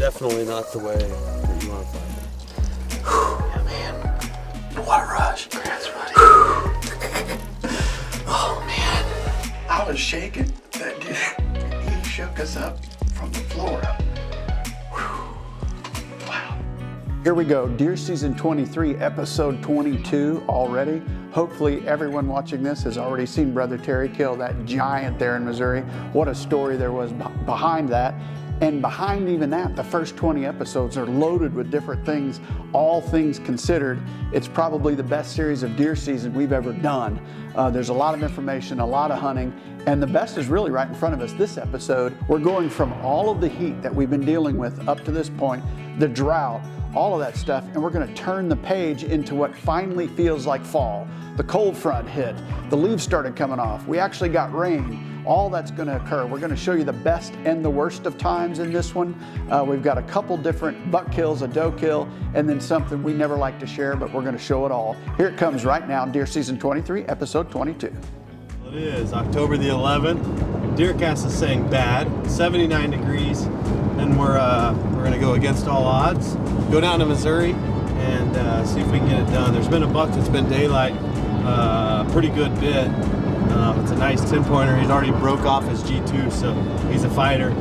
definitely not the way that you want to find it. Yeah, man. What a rush. Congrats, buddy. Oh, man. I was shaking. That dude, he shook us up from the floor up. Wow. Here we go, deer season 23, episode 22 already. Hopefully everyone watching this has already seen Brother Terry kill that giant there in Missouri. What a story there was behind that. And behind even that, the first 20 episodes are loaded with different things, all things considered. It's probably the best series of deer season we've ever done. There's a lot of information, a lot of hunting, and the best is really right in front of us. This episode, we're going from all of the heat that we've been dealing with up to this point, the drought, all of that stuff, and we're gonna turn the page into what finally feels like fall. The cold front hit, the leaves started coming off, we actually got rain. All that's going to occur. We're going to show you the best and the worst of times in this one. We've got a couple different buck kills, a doe kill, and then something we never like to share, but we're going to show it all. Here it comes right now, Deer Season 23, Episode 22. It is October the 11th. Deercast is saying bad, 79 degrees, and we're going to go against all odds. Go down to Missouri and see if we can get it done. There's been a buck that's been daylight a pretty good bit. It's a nice 10-pointer. He's already broke off his G2, so he's a fighter.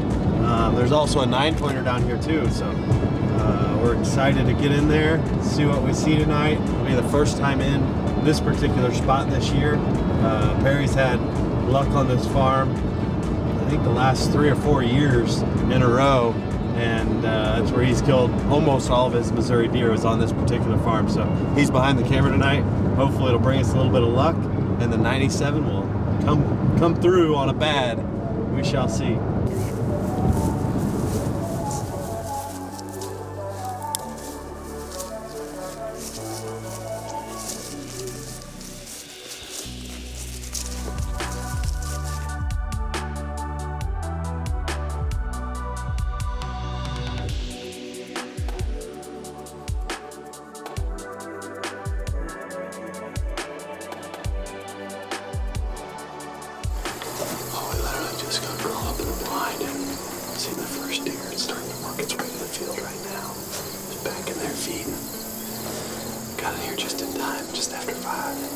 There's also a 9-pointer down here too, so we're excited to get in there, see what we see tonight. It'll be the first time in this particular spot this year. Perry's had luck on this farm, I think the last 3 or 4 years in a row, and that's where he's killed almost all of his Missouri deer is on this particular farm. So he's behind the camera tonight. Hopefully it'll bring us a little bit of luck, and the 97 will come through on a bad. We shall see. Got in here just in time, just after 5.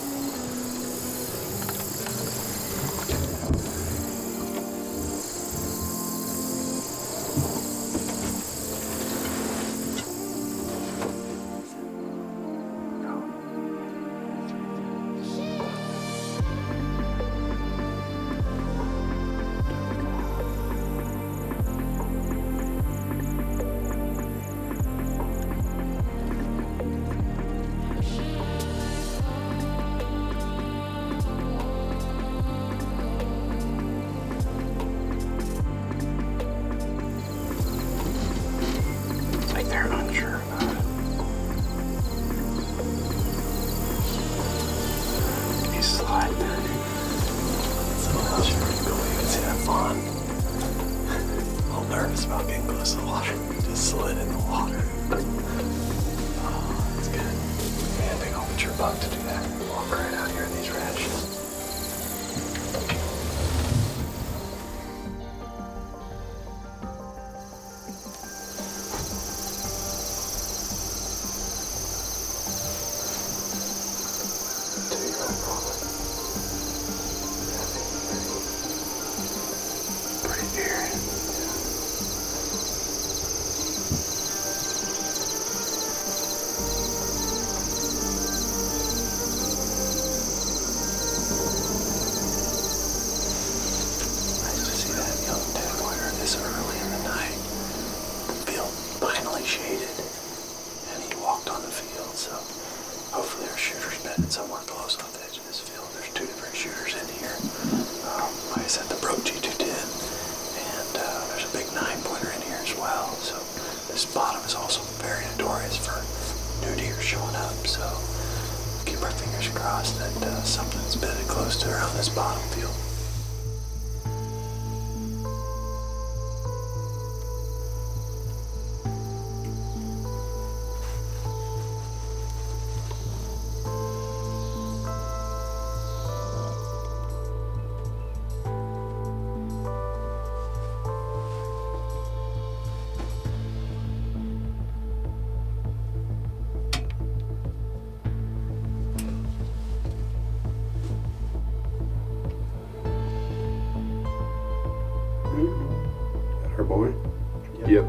They're unsure about it. He's sliding. So unsure. Go away. You can see that fawn. A little nervous about getting close to the water. Just slid in the water. Oh, that's good. Man, big old mature buck to do that. Walk right out here in these radishes. Shaded, and he walked on the field, so hopefully our shooter's bedded somewhere close off the edge of this field. There's 2 different shooters in here. Like I said, the broke G210, and there's a big 9-pointer in here as well. So this bottom is also very notorious for new deer showing up, so keep our fingers crossed that something's bedded close to around this bottom field. Her boy? Yep.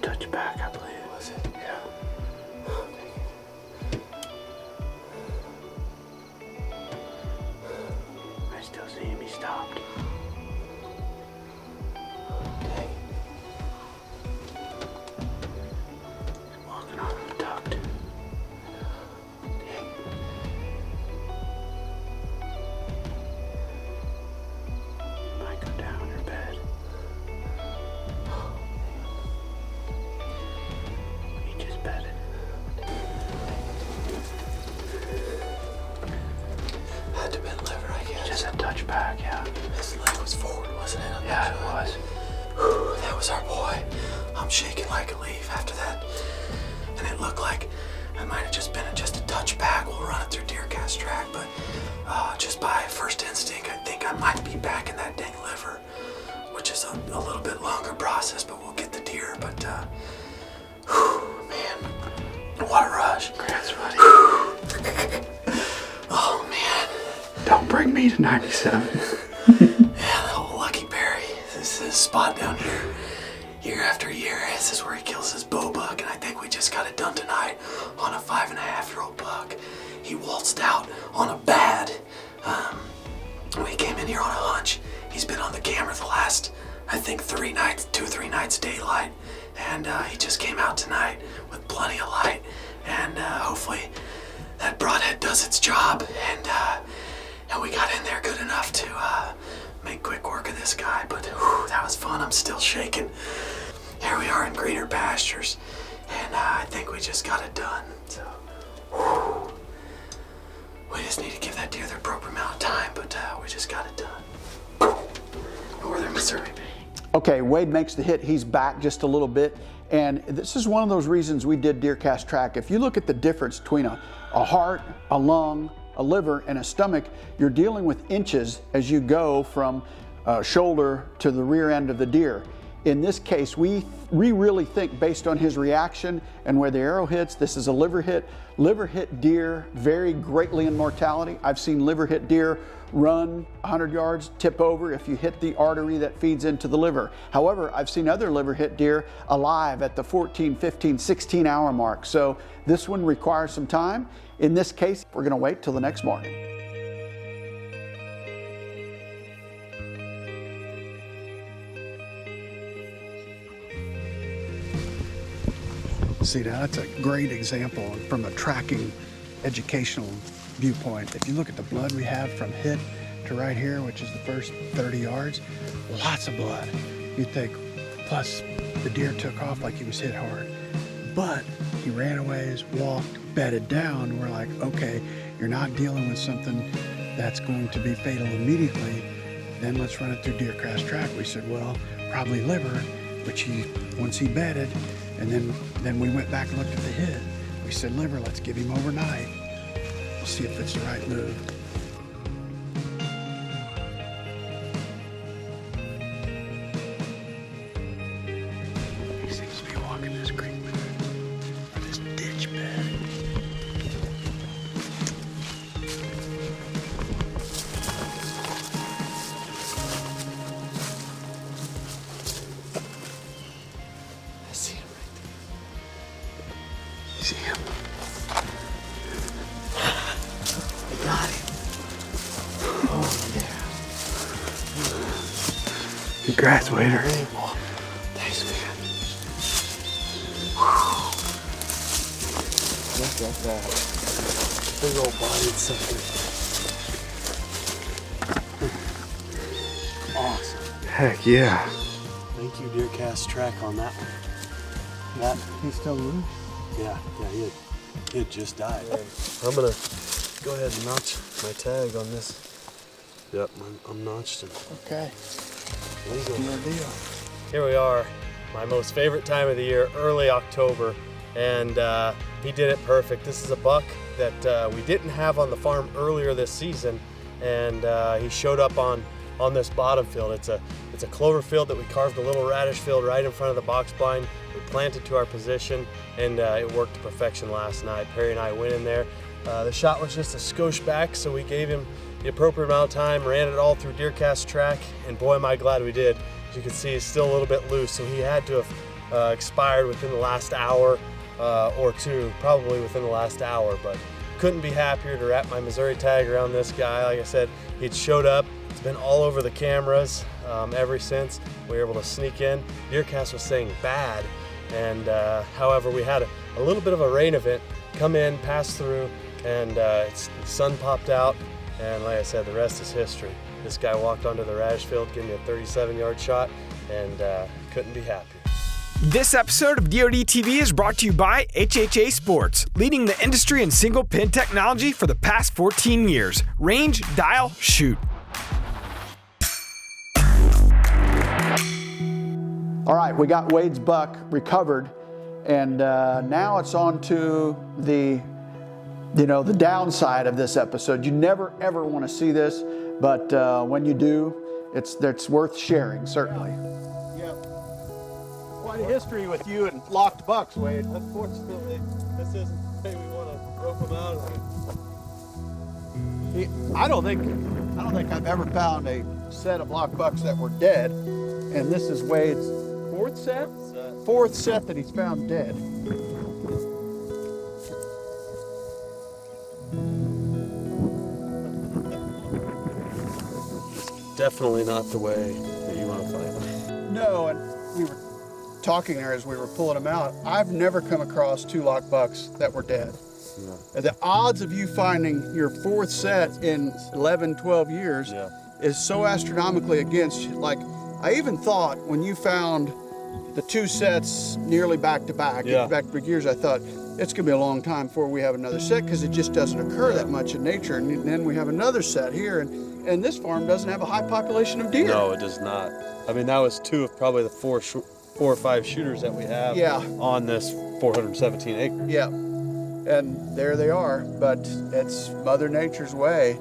Touchback, I believe. Was it? Yeah. I still see him. He stopped. Dang. He's walking on him tucked. Dang. Might go down her bed. Had to been liver, I guess. Just a touchback, yeah. His leg was forward, wasn't it? Yeah, it was. Whew, that was our boy. I'm shaking like a leaf after that. And it looked like it might have just been just a touchback. We'll run it through deer cast track, but just by first instinct, I think I might be back in that dang liver, which is a little bit longer process, but we'll get the deer. But, whew, man, what a rush. Congrats, buddy. Oh, man. Don't bring me to 97. Yeah, the whole Lucky Berry. This is spot down here. Year after year, this is where he kills his bow buck, and I think we just got it done tonight on a 5.5-year-old buck. He waltzed out on a bad. We came in here on a hunch. He's been on the camera the last, I think, 3 or 3 nights daylight, and he just came out tonight with plenty of light, and hopefully that broadhead does its job, and we got in there good enough to make quick work of this guy. But whew, that was fun. I'm still shaking. Here we are in greener pastures, and I think we just got it done. So whew, we just need to give that deer the appropriate amount of time, but we just got it done. Northern Missouri. Okay, Wade makes the hit. He's back just a little bit. And this is one of those reasons we did deer cast track. If you look at the difference between a heart, a lung, a liver, and a stomach, you're dealing with inches as you go from shoulder to the rear end of the deer. In this case, we really think, based on his reaction and where the arrow hits, this is a liver hit. Liver hit deer vary greatly in mortality. I've seen liver hit deer run 100 yards, tip over if you hit the artery that feeds into the liver. However, I've seen other liver hit deer alive at the 14, 15, 16 hour mark. So this one requires some time. In this case, we're gonna wait till the next morning. See, now that's a great example from a tracking educational viewpoint. If you look at the blood we have from hit to right here, which is the first 30 yards, lots of blood. You'd think, plus the deer took off like he was hit hard. But he ran a ways, walked, bedded down. We're like, okay, you're not dealing with something that's going to be fatal immediately, then let's run it through deer crash track. We said, well, probably liver, which once he bedded, and then we went back and looked at the hit. We said, liver, let's give him overnight. We'll see if it's the right move. He seems to be walking this creek bed, or this ditch bed. I see him right there. You see him? I got him. Oh, yeah. Congrats, waiter. Thanks, man. Look at that. Big old bodied sucker. Awesome. Heck yeah. Thank you, Deer Cast Track, on that one. That, He's still loose. yeah, he had just died. I'm gonna go ahead and notch my tag on this. Yep, I'm notched and Okay. legal. Your deal. Here we are, my most favorite time of the year, early October, and he did it perfect. This is a buck that we didn't have on the farm earlier this season, and he showed up on this bottom field. It's a clover field that we carved a little radish field right in front of the box blind. We planted to our position, and it worked to perfection last night. Perry and I went in there. The shot was just a skosh back, so we gave him the appropriate amount of time, ran it all through Deer Cast Track, and boy, am I glad we did. As you can see, he's still a little bit loose, so he had to have expired within the last hour or two, probably within the last hour, but couldn't be happier to wrap my Missouri tag around this guy. Like I said, he'd showed up. It's been all over the cameras ever since. We were able to sneak in. DeerCast was saying bad, and however, we had a little bit of a rain event come in, pass through, and the sun popped out, and like I said, the rest is history. This guy walked onto the radish field, gave me a 37-yard shot, and couldn't be happier. This episode of DoD TV is brought to you by HHA Sports, leading the industry in single pin technology for the past 14 years. Range, dial, shoot. All right, we got Wade's buck recovered, and now it's on to the downside of this episode. You never ever want to see this, but when you do, it's worth sharing, certainly. Yeah. Quite a history with you and locked bucks, Wade. Unfortunately, this isn't the way we want to rope them out. I don't think I've ever found a set of locked bucks that were dead, and this is Wade's fourth set that he's found dead. Definitely not the way that you want to find them. No, and we were talking there as we were pulling them out. I've never come across two locked bucks that were dead. Yeah. The odds of you finding your fourth set in 11, 12 years is so astronomically against you. Like, I even thought when you found the two sets nearly back to back years, I thought it's gonna be a long time before we have another set, because it just doesn't occur that much in nature. And then we have another set here, and this farm doesn't have a high population of deer. No, it does not. I mean, that was two of probably the four or five shooters that we have on this 417 acres. Yeah, and there they are, but it's Mother Nature's way.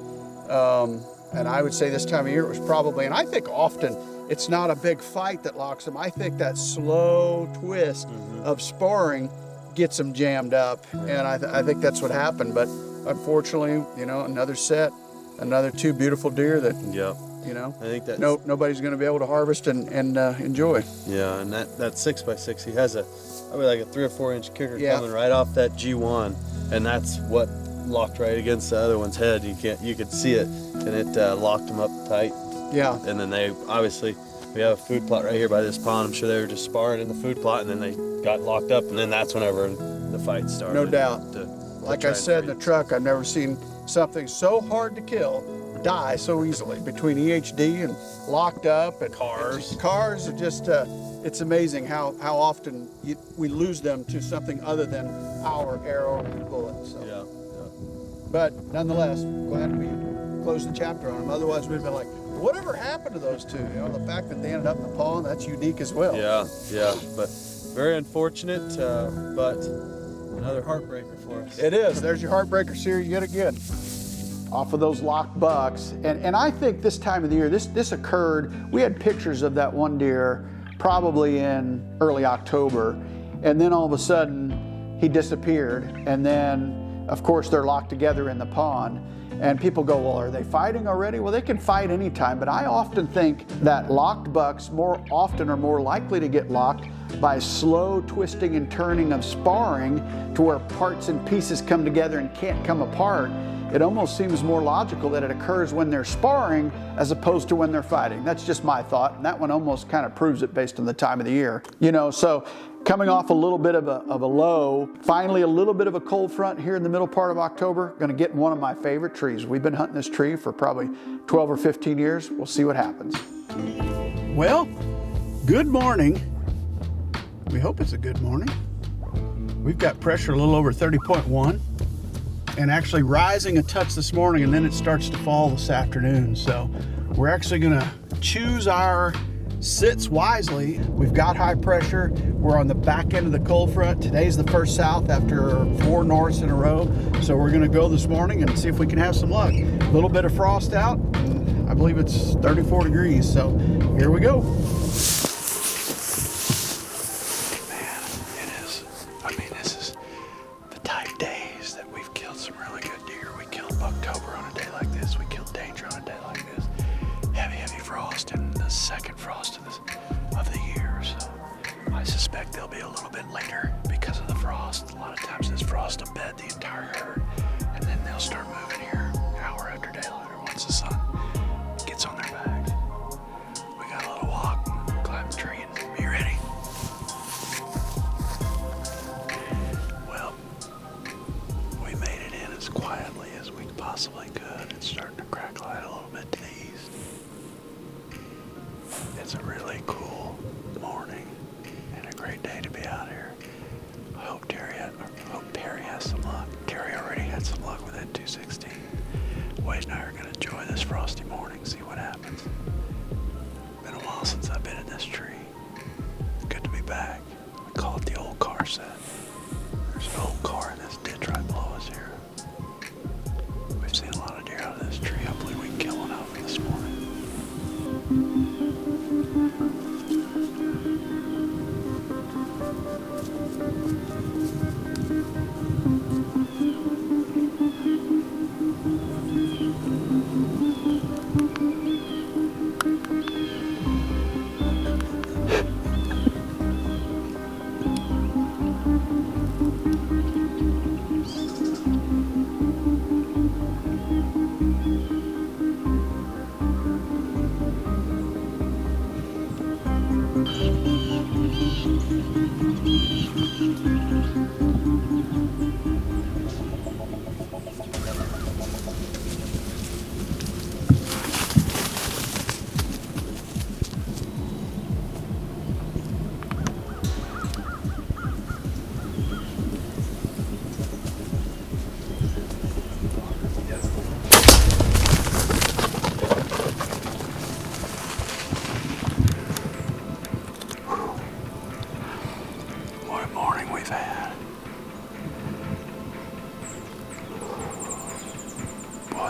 And I would say this time of year it was probably, and I think often it's not a big fight that locks them. I think that slow twist of sparring gets them jammed up, and I think that's what happened. But unfortunately, another set, another two beautiful deer that I think that nobody's going to be able to harvest and enjoy. Yeah, and that 6x6, he has probably like a 3 or 4 inch kicker coming right off that G1, and that's what locked right against the other one's head. You could see it, and it locked them up tight. Yeah. And then we have a food plot right here by this pond. I'm sure they were just sparring in the food plot, and then they got locked up, and then that's whenever the fight started. No doubt. Like I said in the truck, I've never seen something so hard to kill die so easily, between EHD and locked up and cars. Cars are just, it's amazing how often we lose them to something other than our arrow and bullet. So. Yeah. But nonetheless, close the chapter on them. Otherwise, we'd been like, whatever happened to those two? You know, the fact that they ended up in the pond, that's unique as well. Yeah, but very unfortunate, but another heartbreaker for us. It is. There's your Heartbreaker series yet again. Off of those locked bucks. And I think this time of the year, this occurred, we had pictures of that one deer probably in early October, and then all of a sudden he disappeared, and then of course they're locked together in the pond. And people go, well, are they fighting already? Well, they can fight anytime, but I often think that locked bucks more often are more likely to get locked by slow twisting and turning of sparring to where parts and pieces come together and can't come apart. It almost seems more logical that it occurs when they're sparring as opposed to when they're fighting. That's just my thought, and that one almost kind of proves it based on the time of the year. You know, so coming off a little bit of a low, finally a little bit of a cold front here in the middle part of October, going to get in one of my favorite trees. We've been hunting this tree for probably 12 or 15 years. We'll see what happens. Well, good morning. We hope it's a good morning. We've got pressure a little over 30.1 and actually rising a touch this morning, and then it starts to fall this afternoon. So we're actually going to choose our sits wisely. We've got high pressure. We're on the back end of the cold front. Today's the first south after 4 norths in a row. So we're going to go this morning and see if we can have some luck. A little bit of frost out. I believe it's 34 degrees. So here we go. Man, it is. I mean, this is the type days that we've killed some really good deer. We killed October on a day like this. We killed Danger on a day like this. Heavy frost and the second frost of the year. So I suspect they'll be a little bit later because of the frost. A lot of times this frost will bed the entire herd, and then they'll start moving here hour after daylight or once the sun gets on their backs. We got a little walk, climb the tree, and be ready. Well, we made it in as quietly as we possibly could. It's starting to crack light a little bit to the east. It's a really cool morning and a great day to be out here. I hope Terry has some luck. Terry already had some luck with that 216. Wade and I are going to enjoy this frosty morning, see what happens. Been a while since I've been in this tree. Good to be back. We call it the old car set. There's an old car in this ditch right below us here. We've seen a lot of deer out of this tree. Hopefully we can kill one of them this morning.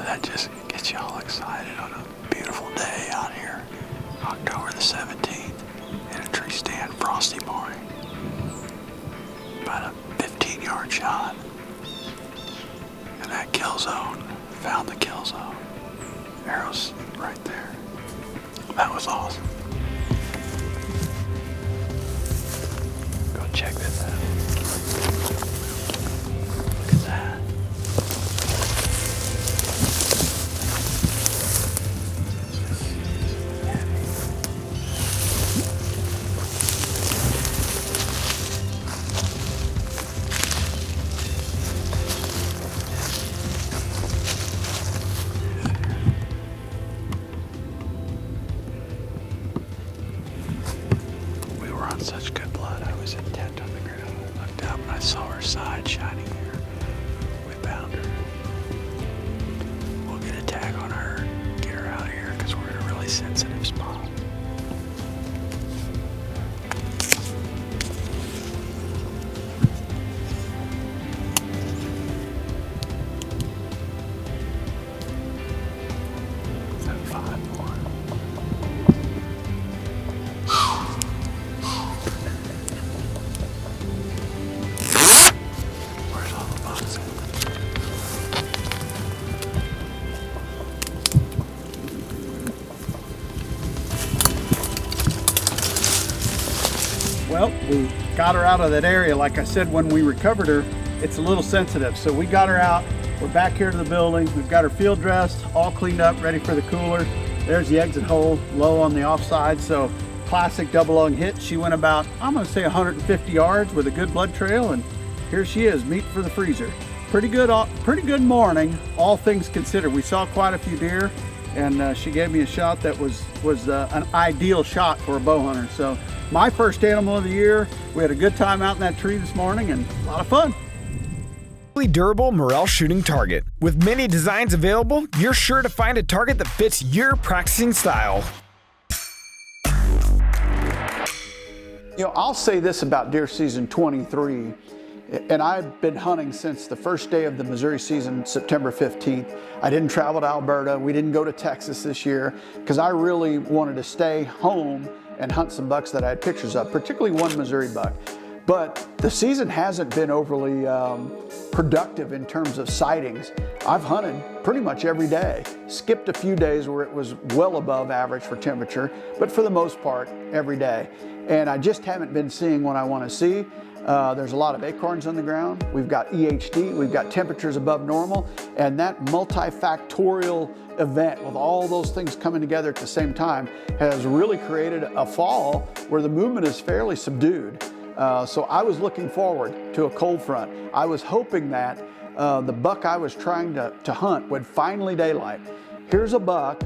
That just gets you all excited on a beautiful day out here, October the 17th, in a tree stand, frosty morning. About a 15-yard shot. And that kill zone, found the kill zone. Arrows right there. That was awesome. Go check this out. Look at that. Such good blood, I was intent on the ground. I looked up and I saw her side shining here. We found her. We'll get a tag on her really sensitive spot. Well, we got her out of that area. Like I said, when we recovered her, it's a little sensitive. So we got her out. We're back here to the building. We've got her field dressed, all cleaned up, ready for the cooler. There's the exit hole, low on the offside. So classic double lung hit. She went about, I'm gonna say 150 yards with a good blood trail, and here she is, meat for the freezer. Pretty good morning, all things considered. We saw quite a few deer, and she gave me a shot that was an ideal shot for a bow hunter. So my first animal of the year. We had a good time out in that tree this morning and a lot of fun. Durable morel shooting target. With many designs available, you're sure to find a target that fits your practicing style. You know, I'll say this about deer season 23, and I've been hunting since the first day of the Missouri season, September 15th. I didn't travel to Alberta. We didn't go to Texas this year because I really wanted to stay home and hunt some bucks that I had pictures of, particularly one Missouri buck. But the season hasn't been overly productive in terms of sightings. I've hunted pretty much every day, skipped a few days where it was well above average for temperature, but for the most part, every day. And I just haven't been seeing what I want to see. There's a lot of acorns on the ground. We've got EHD, we've got temperatures above normal, and that multifactorial event with all those things coming together at the same time has really created a fall where the movement is fairly subdued. So I was looking forward to a cold front. I was hoping that the buck I was trying to hunt would finally daylight. Here's a buck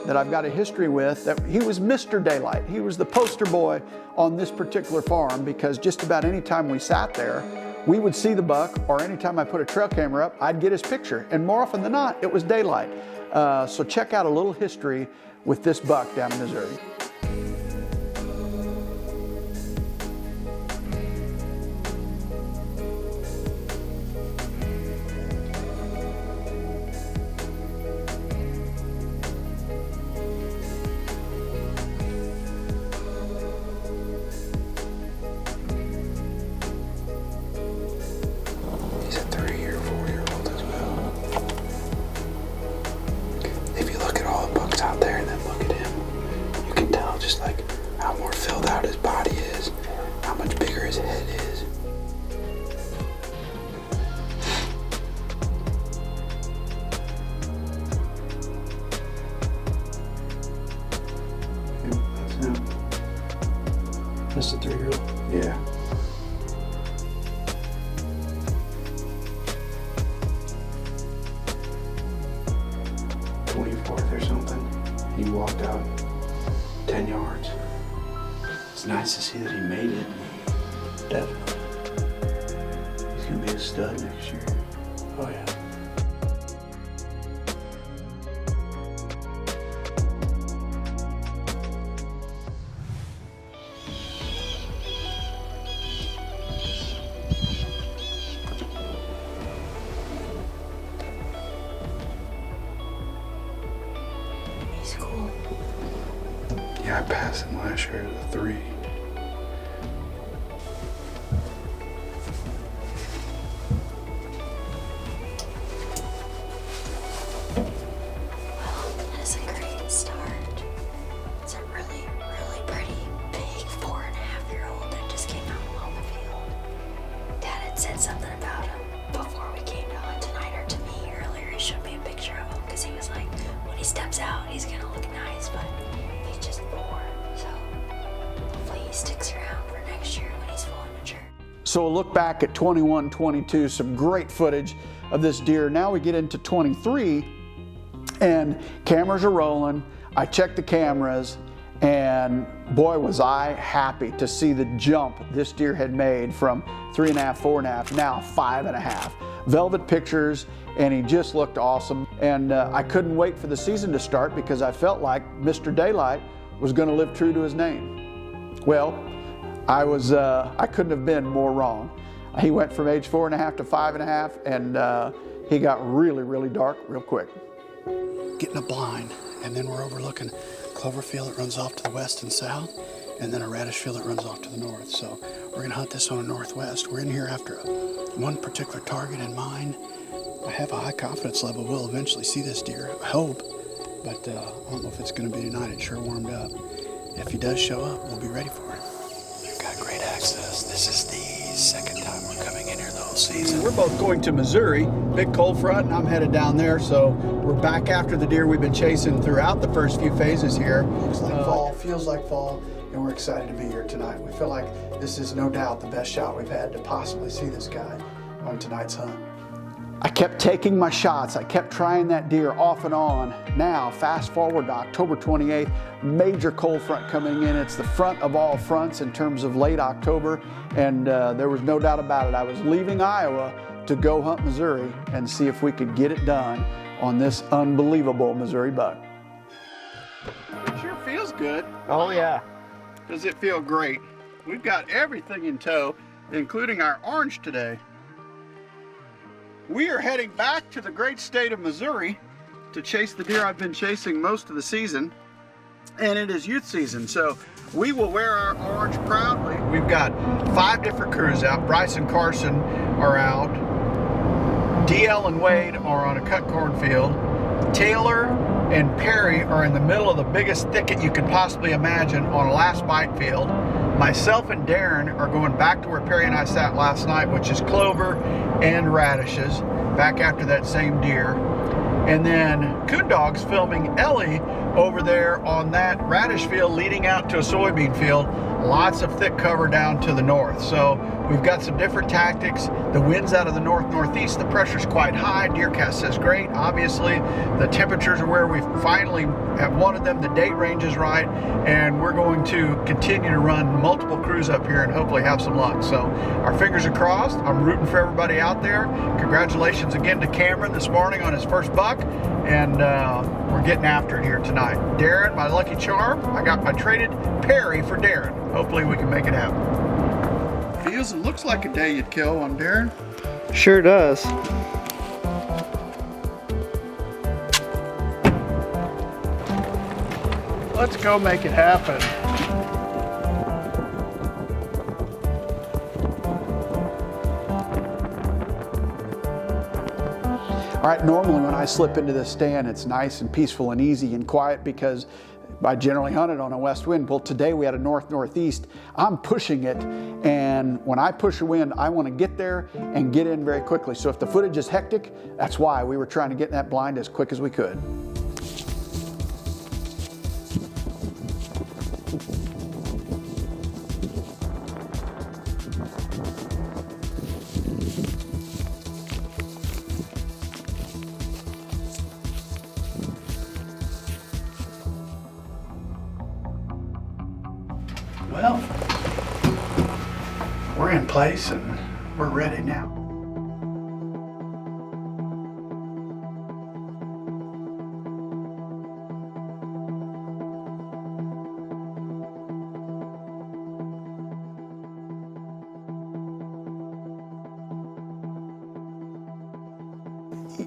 that I've got a history with, that he was Mr. Daylight. He was the poster boy on this particular farm because just about any time we sat there, we would see the buck, or anytime I put a trail camera up, I'd get his picture. And more often than not, it was daylight. So check out a little history with this buck down in Missouri. He's a 3 or 4-year-old as well. If you look at all the bucks out there and then look at him, you can tell just like how more filled out his body is, how much bigger his head is. That's him. That's the 3-year-old? Yeah. Or something. He walked out 10 yards. It's nice to see that he made it. Definitely. He's gonna be a stud next year. Oh yeah. Cool. Yeah, I passed him last year at a 3. Well, that is a great start. It's a really, really pretty, big 4.5-year-old that just came out on the field. Dad had said something about him before we came to hunt tonight, or to me earlier. He showed me a picture of him because he was like, when he steps out, he's gonna look nice, but he's just 4. So hopefully he sticks around for next year when he's full and mature. So a look back at 21, 22, some great footage of this deer. Now we get into 23, and cameras are rolling. I checked the cameras, and boy, was I happy to see the jump this deer had made from 3.5, 4.5, now 5.5. velvet pictures, and he just looked awesome. And I couldn't wait for the season to start because I felt like Mr. Daylight was going to live true to his name. Well, I couldn't have been more wrong. He went from age 4.5 to 5.5, and he got really, really dark real quick. Getting a blind, and then we're overlooking clover field that runs off to the west and south, and then a radish field that runs off to the north. So we're gonna hunt this on the northwest. We're in here after one particular target in mind. I have a high confidence level we'll eventually see this deer, I hope, but I don't know if it's gonna be tonight. It sure warmed up. If he does show up, we'll be ready for him. We've got great access. This is the second time we're coming in here the whole season. We're both going to Missouri, big cold front, and I'm headed down there. So we're back after the deer we've been chasing throughout the first few phases here. Looks like fall, feels like fall, and we're excited to be here tonight. We feel like this is no doubt the best shot we've had to possibly see this guy on tonight's hunt. I kept taking my shots. I kept trying that deer off and on. Now, fast forward to October 28th, major cold front coming in. It's the front of all fronts in terms of late October, and there was no doubt about it. I was leaving Iowa to go hunt Missouri and see if we could get it done on this unbelievable Missouri buck. It sure feels good. Oh yeah. Does it feel great? We've got everything in tow, including our orange today. We are heading back to the great state of Missouri to chase the deer I've been chasing most of the season, and it is youth season, so we will wear our orange proudly. We've got 5 different crews out. Bryce and Carson are out. DL and Wade are on a cut cornfield. Taylor and Perry are in the middle of the biggest thicket you could possibly imagine on a last bite field. Myself and Darrin are going back to where Perry and I sat last night, which is clover and radishes, back after that same deer. And then Coon Dog's filming Ellie over there on that radish field leading out to a soybean field. Lots of thick cover down to the north. So we've got some different tactics. The wind's out of the north-northeast. The pressure's quite high. DeerCast says great. Obviously, the temperatures are where we finally have wanted them. The date range is right. And we're going to continue to run multiple crews up here and hopefully have some luck. So our fingers are crossed. I'm rooting for everybody out there. Congratulations again to Cameron this morning on his first buck. And we're getting after it here tonight. Darrin, my lucky charm. I traded Perry for Darrin. Hopefully we can make it happen. Feels and looks like a day you'd kill on Darrin. Sure does. Let's go make it happen. All right, normally when I slip into this stand, it's nice and peaceful and easy and quiet because I generally hunt it on a west wind. Well, today we had a north-northeast. I'm pushing it, and when I push a wind, I want to get there and get in very quickly. So if the footage is hectic, that's why we were trying to get in that blind as quick as we could. Well, we're in place and we're ready now.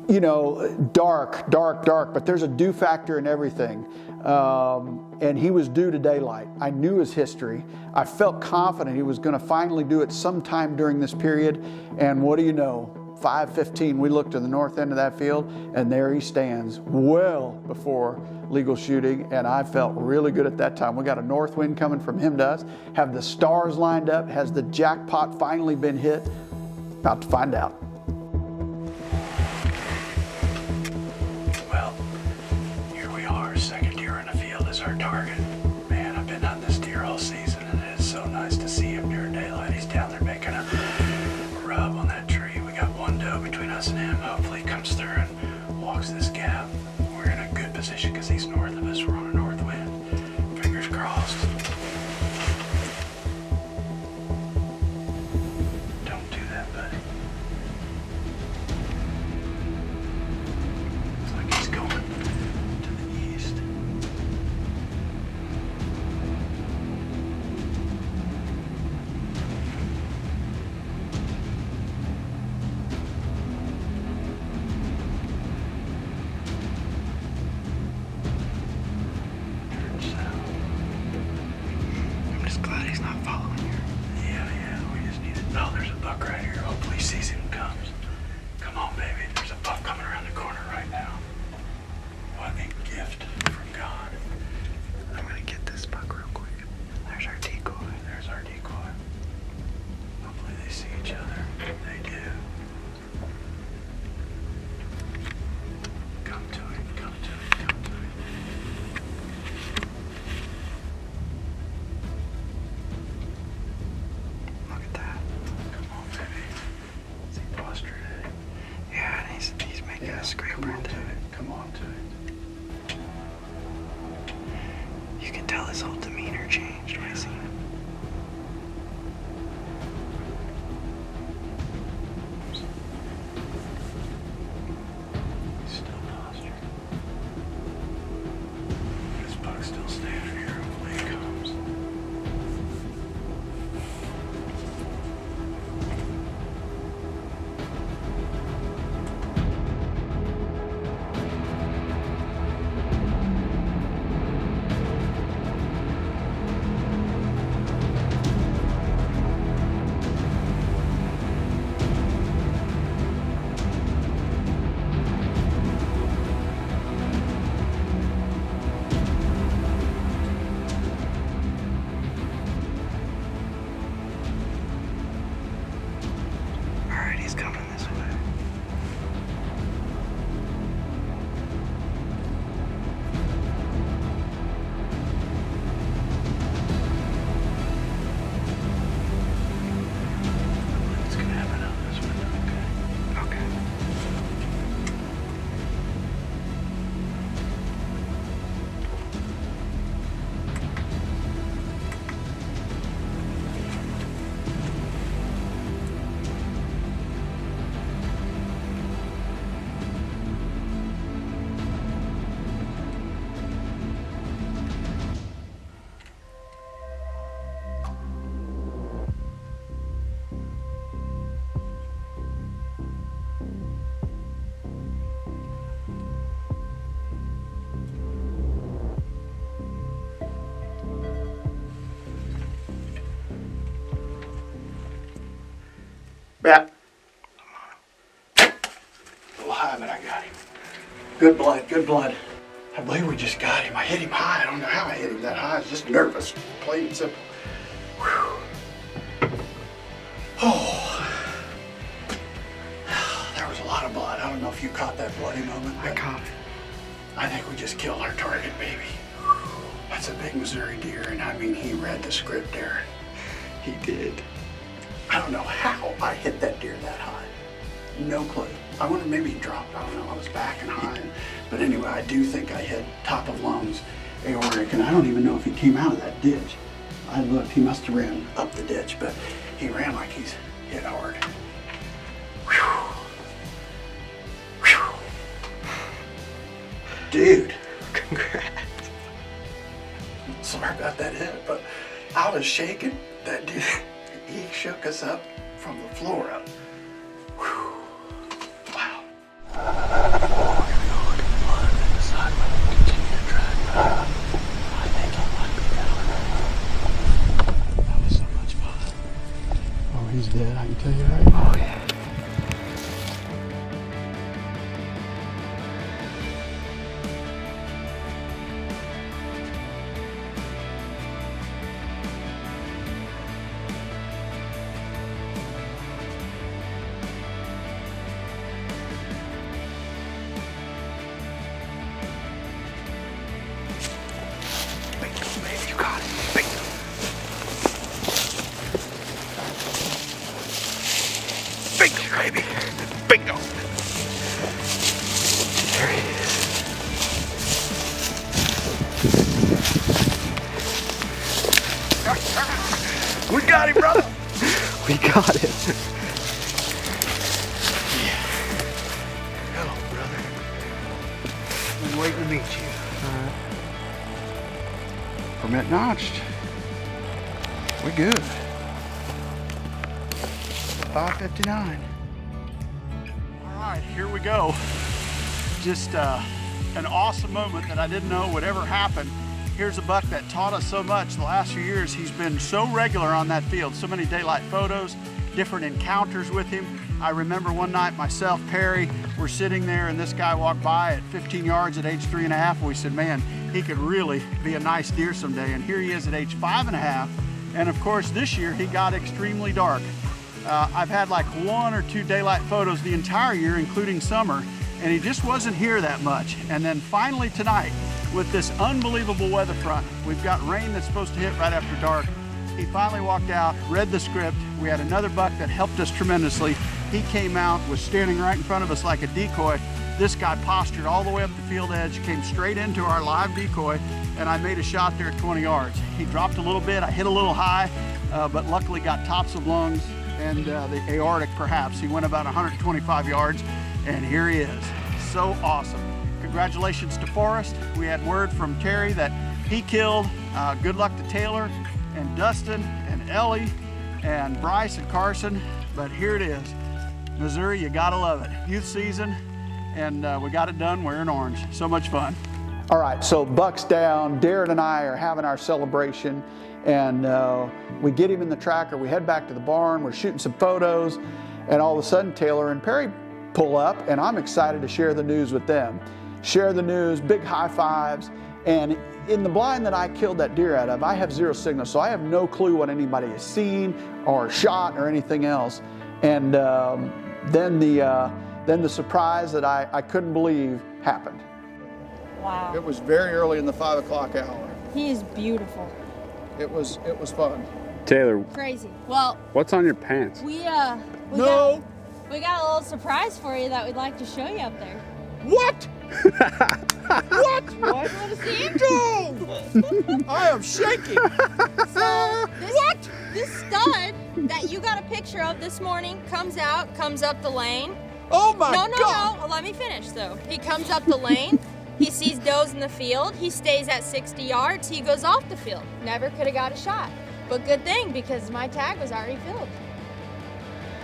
You know, dark, but there's a dew factor in everything. And he was due to daylight. I knew his history. I felt confident he was going to finally do it sometime during this period. And what do you know? 5:15, we looked to the north end of that field, and there he stands, well before legal shooting. And I felt really good at that time. We got a north wind coming from him to us. Have the stars lined up? Has the jackpot finally been hit? About to find out. Our target. Man, I've been hunting this deer all season, and it is so nice to see him during daylight. He's down there making a rub on that tree. We got one doe between us and him. Hopefully he comes through and walks this gap. We're in a good position because he's north of us. We're on a north wind. Fingers crossed. Don't do that, buddy. tell his whole demeanor changed when I seen him. He's still postured. This buck's still standing here. Hopefully he comes. Alright, he's coming this way. It's gonna happen out this window, okay? Okay. Bat. Little high, but I got him. Good blood, good blood. I believe we just got him. I hit him high. I don't know how I hit him that high. I was just nervous, plain and simple. Whew. Oh. There was a lot of blood. I don't know if you caught that bloody moment. I caught it. I think we just killed our target, baby. That's a big Missouri deer, and I mean, he read the script, Darrin. He did. I don't know how I hit that deer that high. No clue. I wonder maybe he dropped. I don't know. I was back and high. But anyway, I do think I hit top of lungs, aortic, and I don't even know if he came out of that ditch. I looked. He must have ran up the ditch, but he ran like he's hit hard. Whew. Whew. Dude. Congrats. Sorry about that hit, but I was shaking. That dude, he shook us up from the floor up. Whew. Wow. We're gonna go look at the blood and decide whether we continue to track. I think he might be down. That was so much fun. Oh, he's dead, I can tell you right now. Oh yeah. You got it. Bingo. Bingo, baby. Bingo. There he is. We got him, brother. We got it. Hello, brother. Been waiting to meet you. Permit notched. We good. 5:59. All right, here we go. Just an awesome moment that I didn't know would ever happen. Here's a buck that taught us so much the last few years. He's been so regular on that field, so many daylight photos, different encounters with him. I remember one night myself, Perry, we're sitting there and this guy walked by at 15 yards at age 3.5. And we said, man, he could really be a nice deer someday. And here he is at age 5.5. And of course, this year he got extremely dark. I've had like 1 or 2 daylight photos the entire year, including summer, and he just wasn't here that much. And then finally tonight, with this unbelievable weather front, we've got rain that's supposed to hit right after dark. He finally walked out, read the script. We had another buck that helped us tremendously, He came out, was standing right in front of us like a decoy. This guy postured all the way up the field edge, came straight into our live decoy, and I made a shot there at 20 yards. He dropped a little bit, I hit a little high, but luckily got tops of lungs and the aortic perhaps. He went about 125 yards, and here he is. So awesome. Congratulations to Forrest. We had word from Terry that he killed. Good luck to Taylor and Dustin and Ellie and Bryce and Carson. But here it is. Missouri, you gotta love it. Youth season, and we got it done wearing orange. So much fun. All right, so buck's down. Darrin and I are having our celebration, and we get him in the tracker. We head back to the barn. We're shooting some photos, and all of a sudden Taylor and Perry pull up, and I'm excited to share the news with them. Share the news, big high fives, and in the blind that I killed that deer out of, I have zero signal, so I have no clue what anybody has seen or shot or anything else. And then the surprise that I couldn't believe happened. Wow. It was very early in the 5 o'clock hour. He is beautiful. It was fun. Taylor, Crazy. Well, what's on your pants? we got a little surprise for you that we'd like to show you up there. What? What? You want to see him? I am shaking. So this stud that you got a picture of this morning comes out, comes up the lane. Oh my No. God. Let me finish though. He comes up the lane. He sees does in the field. He stays at 60 yards. He goes off the field. Never could have got a shot. But good thing because my tag was already filled.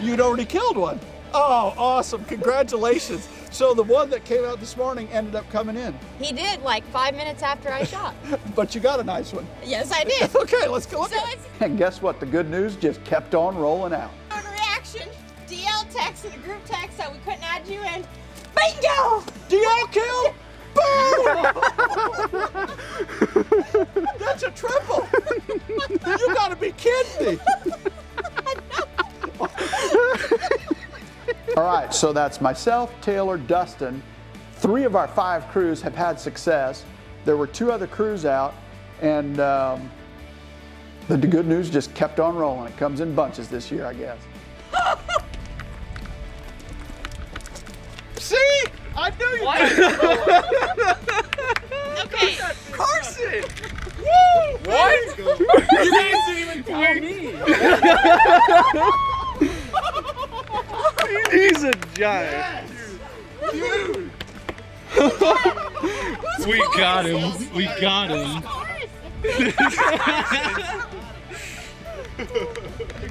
You'd already killed one. Oh, awesome. Congratulations. So the one that came out this morning ended up coming in. He did like 5 minutes after I shot. But you got a nice one. Yes, I did. Okay, let's go. So it's And guess what? The good news just kept on rolling out. on reaction. DL text in the group text that we couldn't add you in. Bingo! DL kill? Boom! That's a triple. You gotta be kidding me. All right, so that's myself, Taylor, Dustin. 3 of our 5 crews have had success. There were 2 other crews out, and the good news just kept on rolling. It comes in bunches this year, I guess. See? I knew you Okay. Carson! Woo! What? You guys didn't even tell me. He's a giant. Dude! We got him. We got him. You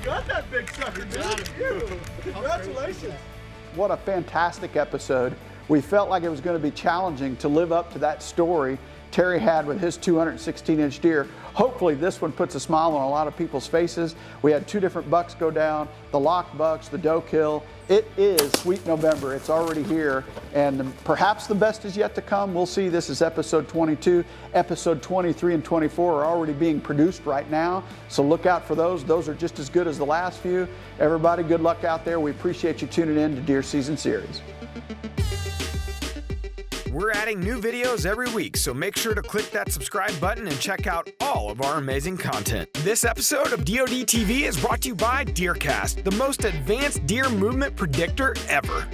got that big sucker, dude. Congratulations. What a fantastic episode. We felt like it was going to be challenging to live up to that story Terry had with his 216-inch deer. Hopefully this one puts a smile on a lot of people's faces. We had 2 different bucks go down, the locked bucks, the doe kill. It is sweet November. It's already here, and perhaps the best is yet to come. We'll see. This is episode 22. Episode 23 and 24 are already being produced right now, so look out for those. Those are just as good as the last few. Everybody, good luck out there. We appreciate you tuning in to Deer Season Series. We're adding new videos every week, so make sure to click that subscribe button and check out all of our amazing content. This episode of DoD TV is brought to you by DeerCast, the most advanced deer movement predictor ever.